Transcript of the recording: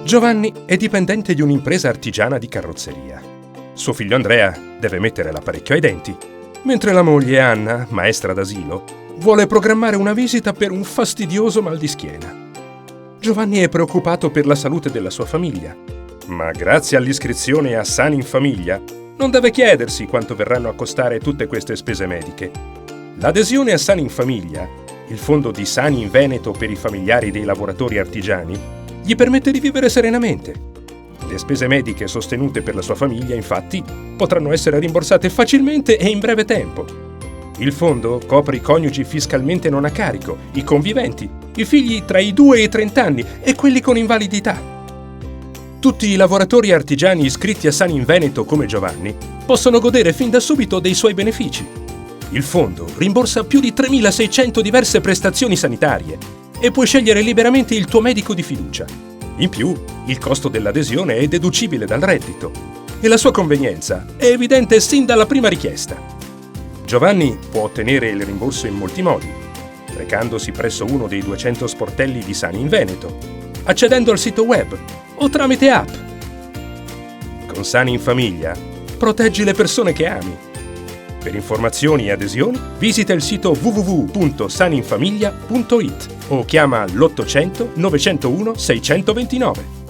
Giovanni è dipendente di un'impresa artigiana di carrozzeria. Suo figlio Andrea deve mettere l'apparecchio ai denti, mentre la moglie Anna, maestra d'asilo, vuole programmare una visita per un fastidioso mal di schiena. Giovanni è preoccupato per la salute della sua famiglia, ma grazie all'iscrizione a Sani in Famiglia non deve chiedersi quanto verranno a costare tutte queste spese mediche. L'adesione a Sani in Famiglia, il fondo di Sani in Veneto per i familiari dei lavoratori artigiani, gli permette di vivere serenamente. Le spese mediche sostenute per la sua famiglia, infatti, potranno essere rimborsate facilmente e in breve tempo. Il fondo copre i coniugi fiscalmente non a carico, i conviventi, i figli tra i 2 e i 30 anni e quelli con invalidità. Tutti i lavoratori artigiani iscritti a Sani in Veneto come Giovanni possono godere fin da subito dei suoi benefici. Il fondo rimborsa più di 3.600 diverse prestazioni sanitarie e puoi scegliere liberamente il tuo medico di fiducia. In più, il costo dell'adesione è deducibile dal reddito e la sua convenienza è evidente sin dalla prima richiesta. Giovanni può ottenere il rimborso in molti modi, recandosi presso uno dei 200 sportelli di Sani in Veneto, accedendo al sito web o tramite app. Con Sani in Famiglia proteggi le persone che ami. Per informazioni e adesioni visita il sito www.saninfamiglia.it o chiama l'800 901 629.